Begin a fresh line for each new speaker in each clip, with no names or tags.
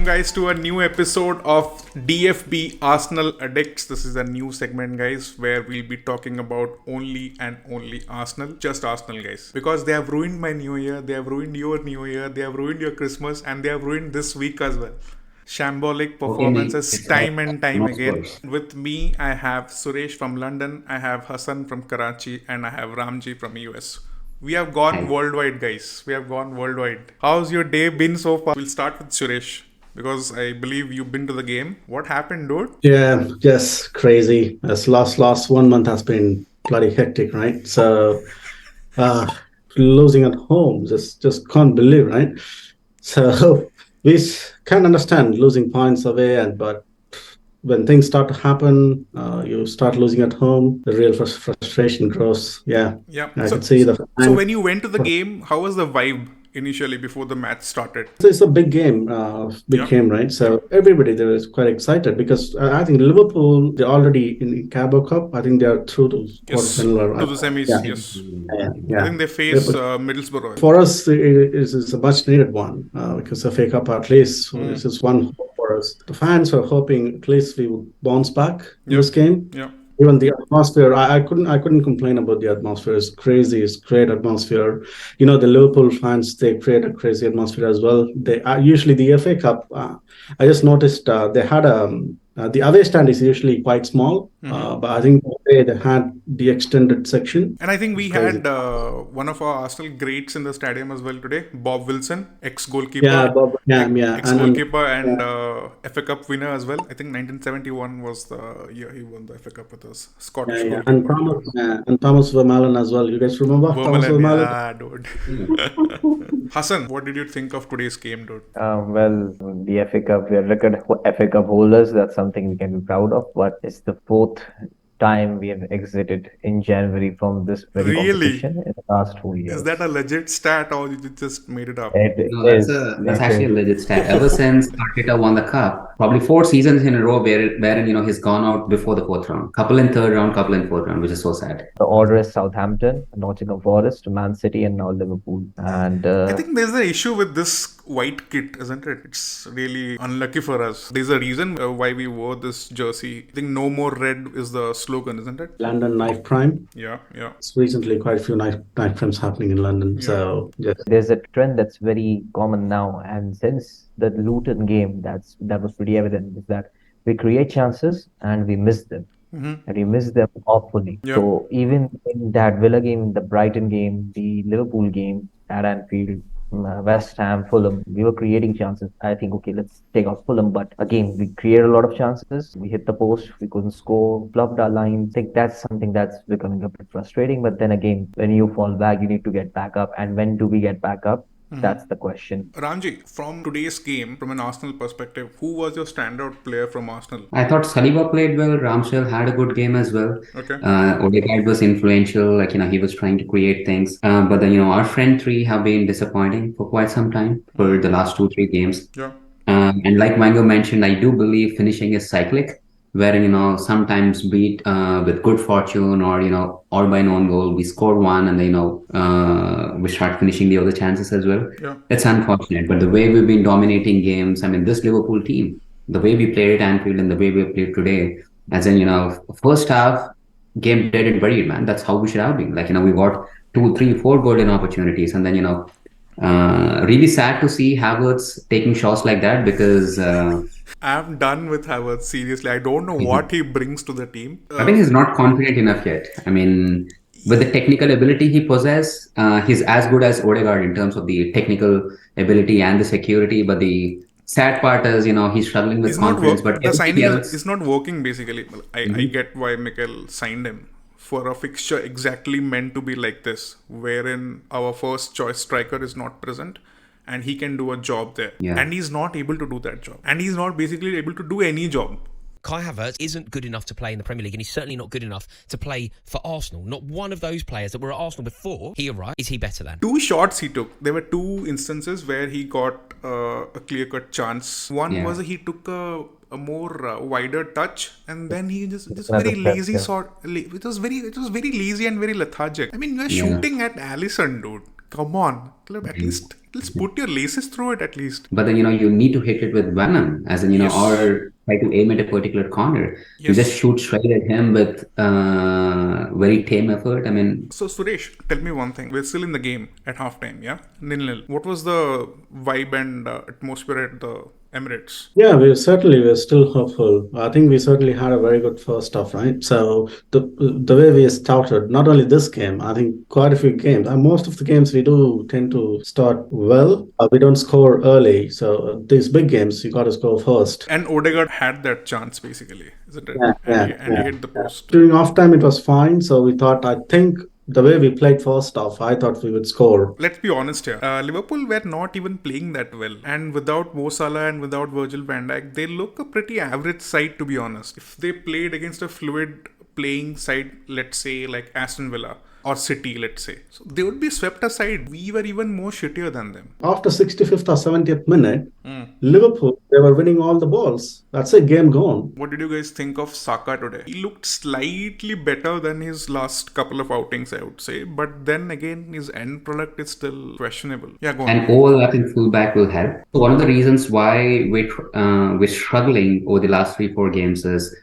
guys to a new episode of DFB-Arsenal Addicts. This is a new segment, guys, where we'll be talking about only and only Arsenal. Just Arsenal, guys. Because they have ruined my new year, they have ruined your new year, they have ruined your Christmas, and they have ruined this week as well. Shambolic performances time and time again. With me, I have Suresh from London, I have Hassan from Karachi, and I have Ramji from US. We have gone worldwide, guys. We have gone worldwide. How's your day been so far? We'll start with Suresh, because I believe you've been to the game. What happened, dude?
Yeah, just crazy. This last 1 month has been bloody hectic, right? So losing at home, just can't believe, right? So we can understand losing points away, but when things start to happen, you start losing at home, the real frustration grows. Yeah. I could see
So when you went to the game, how was the vibe initially before the match started?
It's a big game, game, right? So everybody there is quite excited because I think Liverpool, they're already in Carabao Cup. I think they are through to quarterfinal.
To the semis, yes. I think they face Middlesbrough.
For us, it's a much needed one because the FA Cup at least this is one hope for us. The fans were hoping at least we would bounce back in this game.
Yeah.
Even the atmosphere, I couldn't complain about the atmosphere. It's crazy. It's great atmosphere. You know, the Liverpool fans, they create a crazy atmosphere as well. They usually the FA Cup. I just noticed they had the away stand is usually quite small, but I think they had the extended section.
And I think we had one of our Arsenal greats in the stadium as well today, Bob Wilson, ex-goalkeeper.
Yeah, Bob. Yeah.
Ex-goalkeeper and FA Cup winner as well. I think 1971 was the year he won the FA Cup with us. Scottish goalkeeper.
And Thomas Vermaelen as well. You guys remember Thomas Vermaelen?
Yeah, dude. Hassan, what did you think of today's game, dude?
Well, the FA Cup, we are record FA Cup holders. That's something we can be proud of. But it's the fourth time we have exited in January from this very competition in the last 2 years.
Is that a legit stat or you just made it up?
That's actually a legit stat. Ever since Arteta won the cup, probably 4 seasons in a row wherein he's gone out before the 4th round. Couple in 3rd round, couple in 4th round, which is so sad.
The order is Southampton, Nottingham Forest, Man City, and now Liverpool. And
I think there's an issue with this white kit, isn't it? It's really unlucky for us. There's a reason why we wore this jersey. I think no more red is the slogan, isn't it?
London Knife Crime.
Yeah.
It's recently quite a few knife crimes happening in London. Yeah. So
there's a trend that's very common now, and since the Luton game, that was pretty evident, is that we create chances and we miss them. And we miss them awfully. Yeah. So even in that Villa game, the Brighton game, the Liverpool game at Anfield, West Ham, Fulham, we were creating chances. I think, okay, let's take off Fulham. But again, we created a lot of chances. We hit the post. We couldn't score. Flubbed our line. I think that's something that's becoming a bit frustrating. But then again, when you fall back, you need to get back up. And when do we get back up? That's the question.
Ramji, from today's game, from an Arsenal perspective, who was your standout player from Arsenal?
I thought SALIBA played well. Ramsdale had a good game as well.
Okay.
Odegaard was influential. He was trying to create things. But then, our front three have been disappointing for quite some time for the last 2-3 games.
Yeah.
And like Mango mentioned, I do believe finishing is cyclic, wherein, sometimes beat with good fortune or, all by an own goal, we score one and then, we start finishing the other chances as well.
Yeah.
It's unfortunate. But the way we've been dominating games, this Liverpool team, the way we played at Anfield and the way we played today, as in, first half, game dead and buried, man. That's how we should have been. We got 2, 3, 4 golden opportunities. And then, really sad to see Havertz taking shots like that because...
I'm done with Havertz, seriously. I don't know what he brings to the team.
I think he's not confident enough yet. With the technical ability he possesses, he's as good as Odegaard in terms of the technical ability and the security. But the sad part is, he's struggling with confidence. But
the signing is not working, basically. I get why Mikel signed him. For a fixture exactly meant to be like this, wherein our first choice striker is not present. And he can do a job there.
Yeah.
And he's not able to do that job. And he's not basically able to do any job.
Kai Havertz isn't good enough to play in the Premier League, and he's certainly not good enough to play for Arsenal. Not one of those players that were at Arsenal before he arrived is he better than.
2 shots he took. There were 2 instances where he got a clear-cut chance. One was he took a more wider touch, and then he just very lazy sort. It was very lazy and very lethargic. You're shooting at Alisson, dude. Come on. At least put your laces through it at least.
But then, you need to hit it with venom, as in, or try to aim at a particular corner. You just shoot straight at him with very tame effort. I mean...
So, Suresh, tell me one thing. We're still in the game at halftime, yeah? 0-0. What was the vibe and atmosphere at the Emirates?
Yeah, we're still hopeful. I think we certainly had a very good first half, right? So the way we started, not only this game, I think quite a few games, and most of the games we do tend to start well. We don't score early, so these big games you got to score first.
And Odegaard had that chance basically, isn't it? And he hit the post.
During halftime, it was fine. So we thought, I think the way we played first half, I thought we would score.
Let's be honest here. Liverpool were not even playing that well. And without Mo Salah and without Virgil van Dijk, they look a pretty average side, to be honest. If they played against a fluid playing side, let's say like Aston Villa or City, let's say, so they would be swept aside. We were even more shittier than them.
After 65th or 70th minute, Liverpool, they were winning all the balls. That's a game gone.
What did you guys think of Saka today? He looked slightly better than his last couple of outings, I would say. But then again, his end product is still questionable. Yeah, go on.
An overlapping fullback will help. So one of the reasons why we're struggling over the last 3-4 games is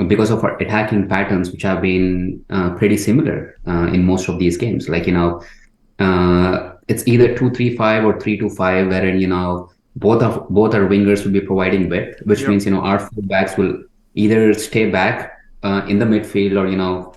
because of our attacking patterns, which have been pretty similar in most of these games. Like, it's either 2-3-5 or 3-2-5, wherein, both our wingers will be providing width, which means, our fullbacks will either stay back in the midfield or,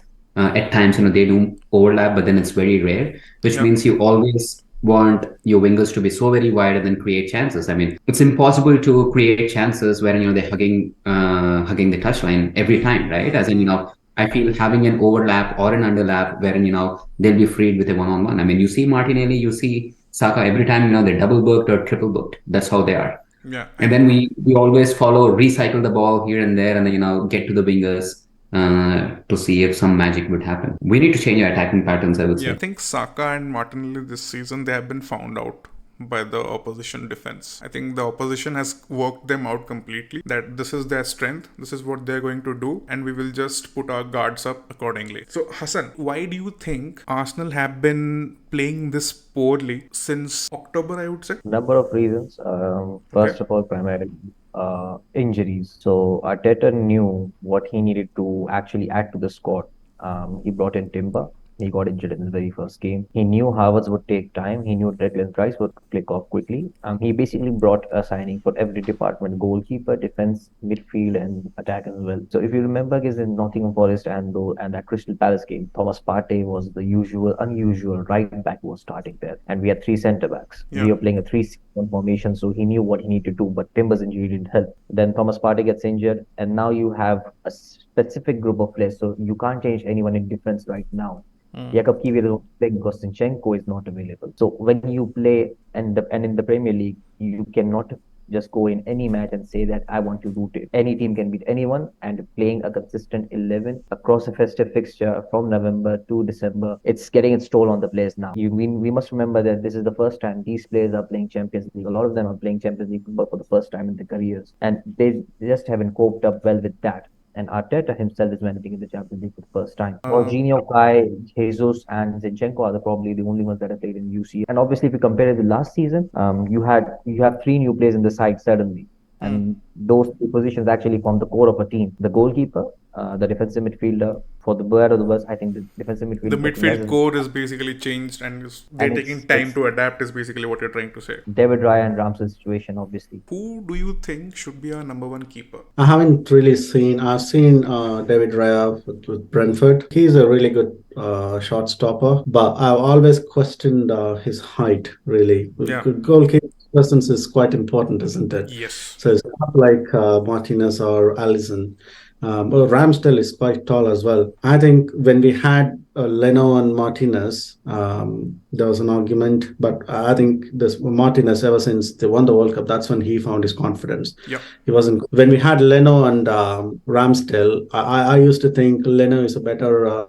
at times, they do overlap, but then it's very rare, which means you always want your wingers to be so very wide and then create chances. I mean, it's impossible to create chances wherein, they're hugging the touchline every time, right? As in, I feel having an overlap or an underlap wherein, they'll be freed with a one-on-one. I mean, you see Martinelli, you see Saka, every time, they're double booked or triple booked. That's how they are.
Yeah.
And then we always recycle the ball here and there and then, get to the wingers to see if some magic would happen. We need to change our attacking patterns, I would say.
I think Saka and Martinelli this season, they have been found out by the opposition defense. I think the opposition has worked them out completely, that this is their strength, this is what they're going to do, and we will just put our guards up accordingly. So Hassan, why do you think Arsenal have been playing this poorly since October, I would say?
Number of reasons. First of all, primarily injuries. So Arteta knew what he needed to actually add to the squad. He brought in Timber. He got injured in the very first game. He knew Havertz would take time. He knew Declan Rice would click off quickly. He basically brought a signing for every department: goalkeeper, defense, midfield, and attack as well. So if you remember, guys, in Nottingham Forest and that Crystal Palace game, Thomas Partey was the unusual right back who was starting there, and we had 3 centre backs. We were playing a 3-6-1 formation, so he knew what he needed to do. But Timber's injury didn't help. Then Thomas Partey gets injured, and now you have a specific group of players, so you can't change anyone in defense right now. Jakub Kiwior is playing because Zinchenko is not available. So when you play and in the Premier League, you cannot just go in any match and say that I want to root it. Any team can beat anyone, and playing a consistent 11 across a festive fixture from November to December, it's getting its toll on the players now. We must remember that this is the first time these players are playing Champions League. A lot of them are playing Champions League football for the first time in their careers, and they just haven't coped up well with that. And Arteta himself is managing in the Champions League for the first time. Jorginho, Kai, Jesus, and Zinchenko are probably the only ones that have played in UCL. And obviously, if you compare it with last season, you have 3 new players in the side suddenly. And those 3 positions actually form the core of a team. The goalkeeper, the defensive midfielder, for the better or the worse, I think the defensive midfielder...
The midfield core is basically changed and they're taking time to adapt is basically what you're trying to say.
David Raya and Ramsey's situation, obviously.
Who do you think should be our number 1 keeper?
I haven't really seen... I've seen David Raya with Brentford. He's a really good shot stopper, but I've always questioned his height, really.
Yeah.
Goalkeeper presence is quite important, isn't it?
Yes.
So it's not like Martinez or Alisson. Ramsdale is quite tall as well. I think when we had Leno and Martinez, there was an argument, but I think this Martinez, ever since they won the World Cup, that's when he found his confidence.
Yeah.
He wasn't. When we had Leno and Ramsdale, I used to think Leno is a better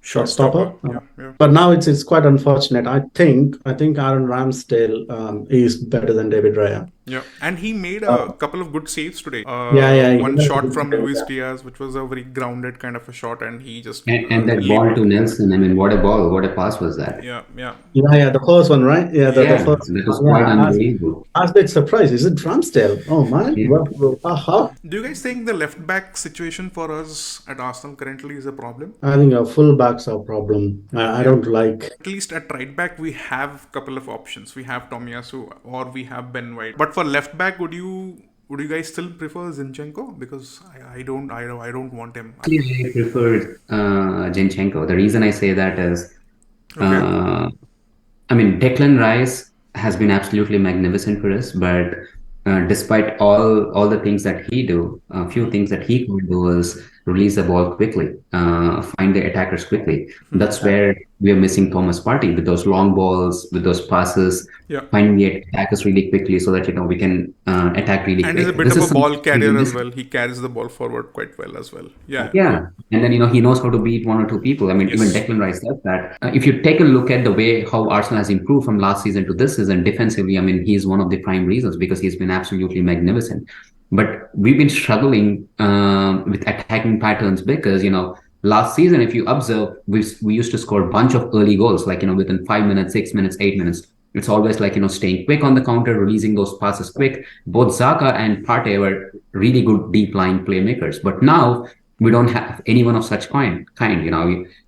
shot stopper.
Yeah.
But now it's quite unfortunate. I think Aaron Ramsdale is better than David Raya.
Yeah, and he made a couple of good saves today.
One
shot from Luis Diaz, which was a very grounded kind of a shot, and he just
and that ball to Nelson. I mean, what a ball! What a pass was that?
Yeah, yeah.
Yeah, the first one, right? Yeah, the
Yeah,
first
that was
one.
quite
Yeah,
unbelievable.
I was a bit surprised. Is it Ramsdale? Oh, man.
Yeah.
Aha.
Do you guys think the left back situation for us at Arsenal currently is a problem?
I think our fullbacks are a problem. I don't like.
At least at right back, we have a couple of options. We have Tomiyasu or we have Ben White. But for left back, would you guys still prefer Zinchenko? Because I don't want him.
Actually, I prefer Zinchenko. The reason I say that is, I mean, Declan Rice has been absolutely magnificent for us, but despite all the things that he do, a few things that he could do is release the ball quickly, find the attackers quickly. That's where we are missing Thomas Partey with those long balls, with those passes, finding the attackers really quickly so that we can attack really quick.
And he's a bit of a ball carrier as well. He carries the ball forward quite well as well. Yeah.
And then he knows how to beat one or two people. I mean, even Declan Rice does that. If you take a look at the way how Arsenal has improved from last season to this season defensively, I mean, he's one of the prime reasons because he's been absolutely magnificent. But we've been struggling with attacking patterns because, last season, if you observe, we used to score a bunch of early goals, like, within 5 minutes, 6 minutes, 8 minutes. It's always like, staying quick on the counter, releasing those passes quick. Both Saka and Partey were really good deep line playmakers. But now we don't have anyone of such kind.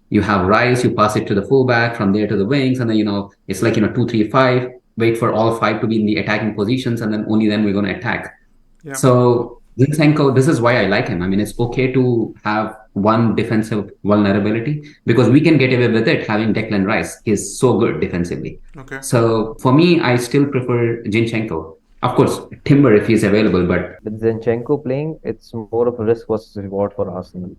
You have Reiss, you pass it to the fullback, from there to the wings, and then, it's like, 2-3-5, wait for all 5 to be in the attacking positions, and then only then we're going to attack. Yeah. So Zinchenko, this is why I like him. I mean, it's okay to have one defensive vulnerability because we can get away with it having Declan Rice. He's so good defensively. Okay. So for me, I still prefer Zinchenko. Of course, Timber if he's available, but
with Zinchenko playing, it's more of a risk versus reward for Arsenal.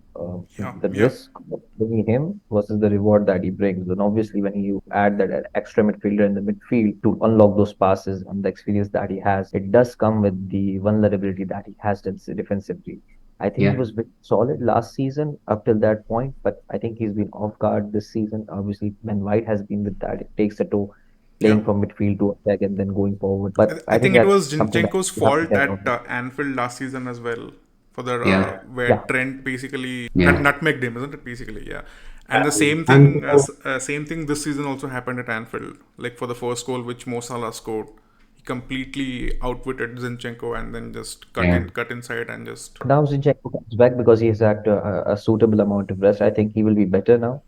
Risk of bringing him versus the reward that he brings. And obviously, when you add that extra midfielder in the midfield to unlock those passes and the experience that he has, it does come with the vulnerability that he has defensively. I think he was solid last season up till that point, but I think he's been off guard this season. Obviously, Ben White has been with that. It takes a toll. Playing from midfield to attack and then going forward. But
I think it was Zinchenko's fault at Anfield last season as well, for the where Trent basically nutmegged him, isn't it? Basically, And the same thing this season also happened at Anfield. Like for the first goal which Mo Salah scored, he completely outwitted Zinchenko and then just cut inside and just.
Now Zinchenko comes back because he has had a suitable amount of rest. I think he will be better now.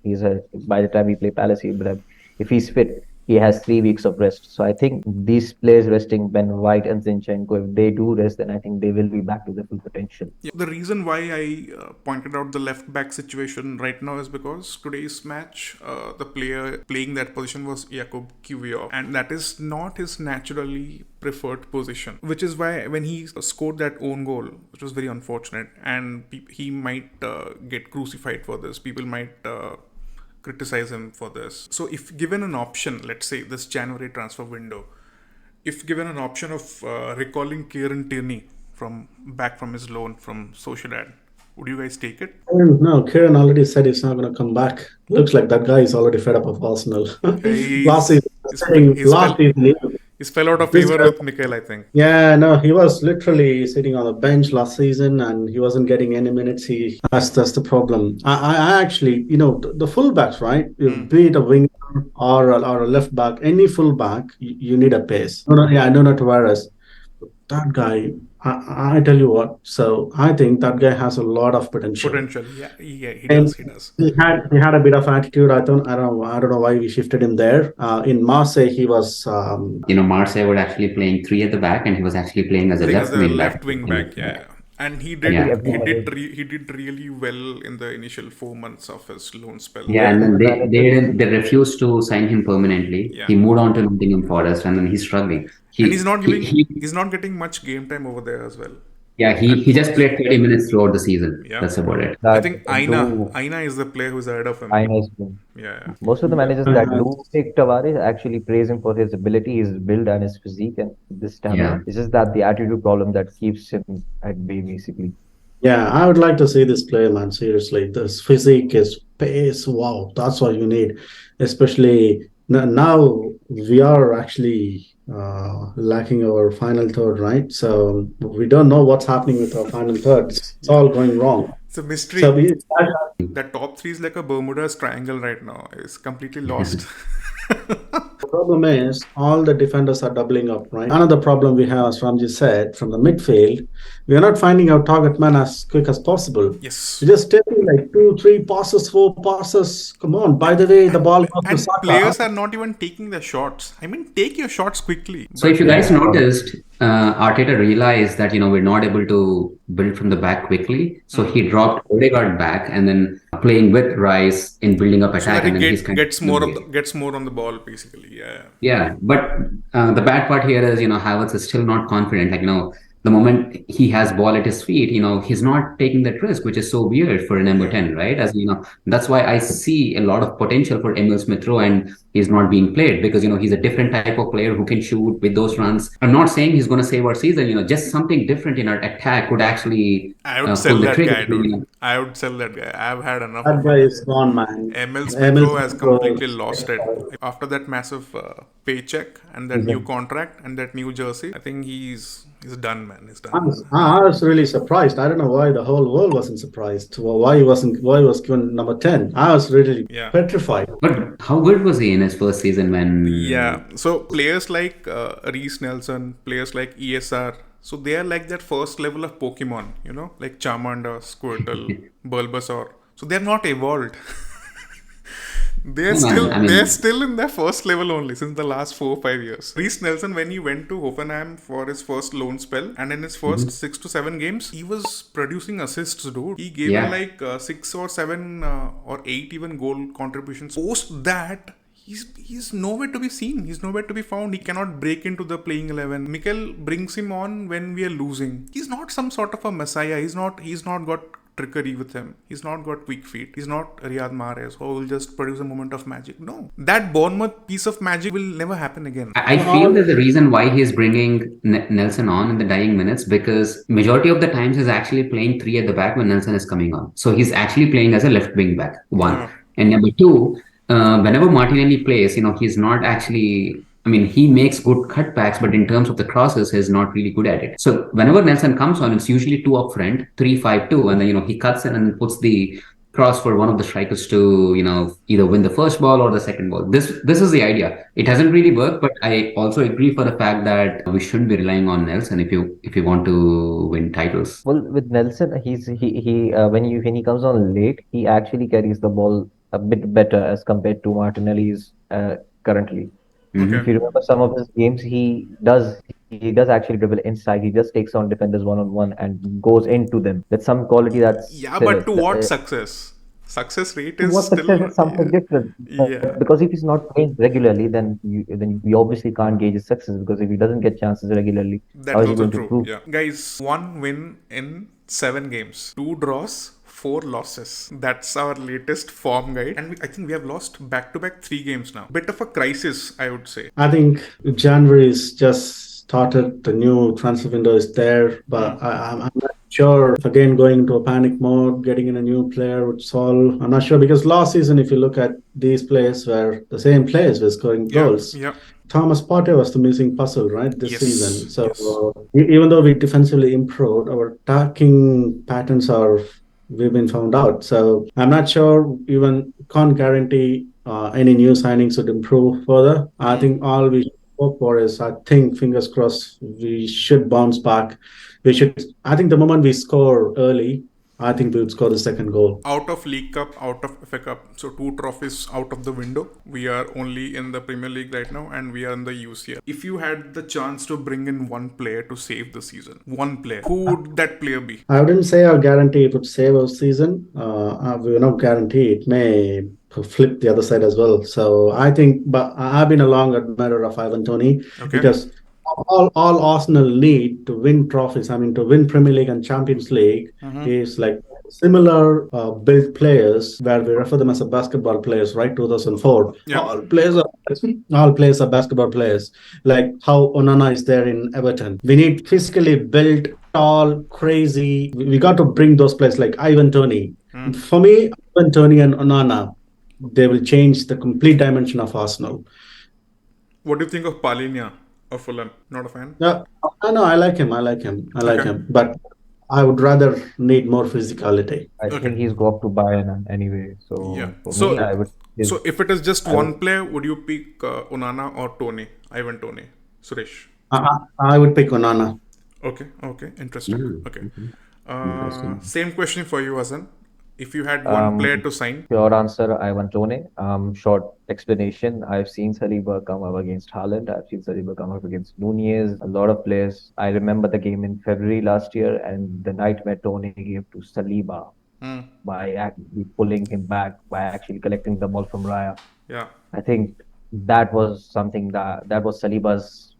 By the time we play Palace, if he's fit, he has 3 weeks of rest. So I think these players resting, Ben White and Zinchenko, if they do rest, then I think they will be back to their full potential.
The reason why I pointed out the left back situation right now is because today's match, the player playing that position was Jakub Kiwior, and that is not his naturally preferred position, which is why when he scored that own goal, which was very unfortunate, and he might get crucified for this. People might criticize him for this. So if given an option, let's say this January transfer window, if given an option of recalling Kieran Tierney back from his loan from Sociedad, would you guys take it?
No, Kieran already said he's not going to come back. Looks like that guy is already fed up of Arsenal. Last season,
he's fell out of favor with Mikel, I think.
Yeah, no, he was literally sitting on the bench last season and he wasn't getting any minutes. That's the problem. I actually, the fullbacks, right? Be it a winger or a left back, any fullback, you need a pace. No, not Tavares. That guy, I tell you what. So I think that guy has a lot of potential.
He does.
He had a bit of attitude. I don't know why we shifted him there. In Marseille, he was.
Marseille were actually playing 3 at the back, and he was actually playing as a left
wing back. Yeah. And he did really well in the initial 4 months of his loan spell.
Yeah, and then they refused to sign him permanently. Yeah. He moved on to Nottingham Forest, and then he's struggling.
He's not getting much game time over there as well.
Yeah, he just played 30 minutes throughout the season. Yeah. That's about it.
I think Aina is the player who's ahead of him.
Aina is good.
Yeah.
Most of the managers that do take Tavares actually praise him for his ability, his build and his physique, and this time it's just that the attitude problem that keeps him at bay basically.
Yeah, I would like to see this player, man. Seriously, this physique, his pace, wow, that's what you need. Especially now we are actually lacking our final third, right? So we don't know what's happening with our final third. It's all going wrong.
It's a mystery.
So
That top three is like a Bermuda Triangle right now. It's completely lost.
the problem is all the defenders are doubling up, right? Another problem we have, as Ramji said, from the midfield, we are not finding our target man as quick as possible.
Yes.
We're just taking like 2, 3 passes, 4 passes. Come on. By the way, the ball goes to
And
Saka.
players are not even taking their shots. I mean, take your shots quickly.
So if you guys noticed, Arteta realized that, we're not able to build from the back quickly. So he dropped Odegaard back and then playing with Reiss in building up
So
attack.
that
And then
he
he's
gets more on the ball, basically. Yeah.
Yeah, but the bad part here is, Havertz is still not confident. Like, the moment he has ball at his feet, he's not taking that risk, which is so weird for a number 10, right? As that's why I see a lot of potential for Emil Smith-Rowe, and he's not being played because, he's a different type of player who can shoot with those runs. I'm not saying he's going to save our season, just something different in our attack could actually
I would sell that
trigger,
guy, dude. I would sell that guy. I've had enough
That
of
guy
him.
is gone, man.
Emil Smith-Rowe has
Smith-Rowe
completely lost it. After that massive paycheck and that new contract and that new jersey, I think he's done, man. He's done.
I was really surprised. I don't know why the whole world wasn't surprised. Why he was given number 10. I was really petrified.
But how good was he in his first season when...
Yeah. So players like Reiss Nelson, players like ESR, so they are like that first level of Pokemon, like Charmander, Squirtle, Bulbasaur. So they're not evolved. They're still in their first level only since the last 4 or 5 years. Reiss Nelson, when he went to Hoffenheim for his first loan spell, and in his first 6 to 7 games, he was producing assists, dude. He gave him like 6 or 7 or 8 even goal contributions. Post that, he's nowhere to be seen. He's nowhere to be found. He cannot break into the playing 11. Mikel brings him on when we are losing. He's not some sort of a messiah. He's not got trickery with him. He's not got weak feet. He's not Riyad Mahrez who will just produce a moment of magic. No. That Bournemouth piece of magic will never happen again.
I feel that the reason why he's bringing Nelson on in the dying minutes, because majority of the times he's actually playing 3 at the back when Nelson is coming on. So he's actually playing as a left wing back, 1. And number 2, whenever Martinelli plays, he's not actually... he makes good cutbacks, but in terms of the crosses, he's not really good at it. So whenever Nelson comes on, it's usually 2 up front, 3-5-2, and then, he cuts in and puts the cross for one of the strikers to, either win the first ball or the second ball. This is the idea. It hasn't really worked, but I also agree for the fact that we shouldn't be relying on Nelson if you want to win titles.
Well, with Nelson, he when he comes on late, he actually carries the ball a bit better as compared to Martinelli's currently.
Okay.
If you remember some of his games, he does actually dribble inside. He just takes on defenders one-on-one and goes into them. That's some quality that's...
Yeah, but to what success? Success rate is
what
still...
success is something different. Because if he's not playing regularly, then we obviously can't gauge his success, because if he doesn't get chances regularly, how is he going to prove?
Yeah. Guys, 1 win in 7 games. 2 draws, 4 losses. That's our latest form guide. And I think we have lost back-to-back 3 games now. Bit of a crisis, I would say.
I think January is just started. The new transfer window is there. But I'm not sure if again going into a panic mode, getting in a new player would solve. I'm not sure, because last season, if you look at these players, were the same players were scoring goals.
Yeah.
Thomas Partey was the missing puzzle, right, this season. So even though we defensively improved, our attacking patterns we've been found out. So I'm not sure, even can't guarantee any new signings would improve further. I think all we hope for is, I think, fingers crossed, we should bounce back. I think the moment we score early, I think we would score the second goal.
Out of League Cup, out of FA Cup, so 2 trophies out of the window. We are only in the Premier League right now, and we are in the UCL. If you had the chance to bring in one player to save the season, one player, who would that player be?
I wouldn't say I'll guarantee it would save our season. We will not guarantee it may flip the other side as well. So I think, but I've been a long admirer of Ivan Toney, because all Arsenal need to win trophies, to win Premier League and Champions League, is like similar built players, where we refer them as a basketball players, right? 2004. All players are basketball players, like how Onana is there in Everton. We need physically built, tall, crazy. We got to bring those players like Ivan Toney. For me, Ivan Toney and Onana, they will change the complete dimension of Arsenal.
What do you think of Palhinha of Fulham? Not a fan?
No, I like him. But I would rather need more physicality.
I
Okay.
think he's go up to Bayern anyway. So
Yeah.
for
So-
me, I would.
So if it is just
I
one player, would you pick Onana or Tony? Ivan Tony. Suresh.
I would pick Onana.
Okay, interesting.
Mm,
Okay.
Interesting.
Same question for you, Hasan. If you had one player to sign,
Short answer, Ivan Tone. Short explanation. I've seen Saliba come up against Haaland. I've seen Saliba come up against Nunez. A lot of players. I remember the game in February last year and the nightmare Tone gave to Saliba by actually pulling him back, by actually collecting the ball from Raya.
yeah.
I think that was something that was Saliba's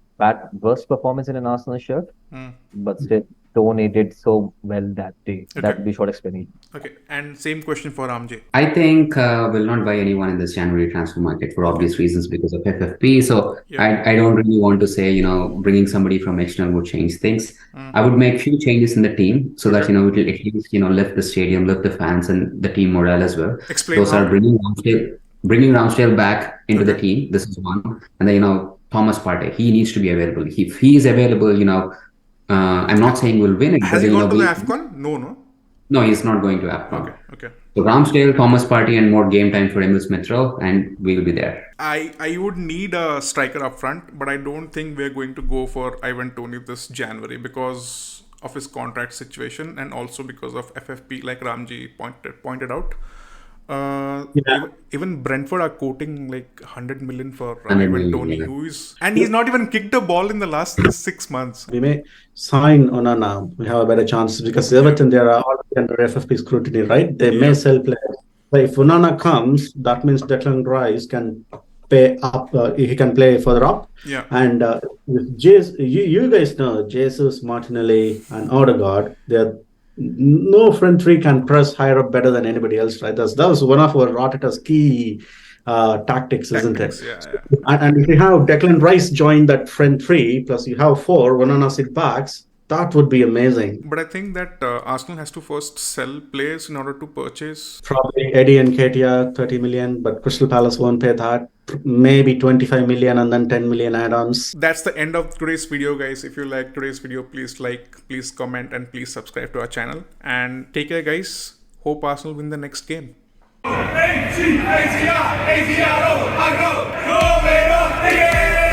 worst performance in an Arsenal shirt. But still, Tone did so well that day.
Okay.
That would be short explanation.
Okay, and same question for Ramji.
I think we'll not buy anyone in this January transfer market for obvious reasons because of FFP. So
Yeah.
I don't really want to say, bringing somebody from external would change things. I would make few changes in the team so that, it will at least, lift the stadium, lift the fans and the team morale as well.
Explain
Those
how.
are bringing Ramsdale back into the
Okay.
team. This is one. And then, Thomas Partey, he needs to be available. If he is available, I'm not saying we'll win it.
Has
but
he
then,
gone to the AFCON? No.
No, he's not going to AFCON.
Okay.
So Ramsdale, Thomas Partey, and more game time for Emil Smith-Rowe, and we'll be there.
I would need a striker up front, but I don't think we're going to go for Ivan Toney this January because of his contract situation and also because of FFP, like Ramji pointed out. Even Brentford are quoting like 100 million for
100
Ivan
million,
Toney,
yeah.
and he's not even kicked a ball in the last 6 months.
We may sign Onana. We have a better chance because Everton, they are already under FFP scrutiny, right? They may sell players. But if Onana comes, that means Declan Rice can pay up. He can play further up.
Yeah.
And you guys know Jesus, Martinelli, and Odegaard. They're no front three can press higher up better than anybody else, right? That was one of our Arteta's key tactics, isn't it?
Yeah.
And if you have Declan Rice join that front three, plus you have 4 Onana sit backs, that would be amazing.
But I think that Arsenal has to first sell players in order to purchase.
Probably Eddie and Nketiah, 30 million, but Crystal Palace won't pay that. Maybe 25 million and then 10 million add-ons.
That's the end of today's video, guys. If you like today's video, please like, please comment, and please subscribe to our channel. And take care, guys. Hope Arsenal win the next game.
ATR, I go, go,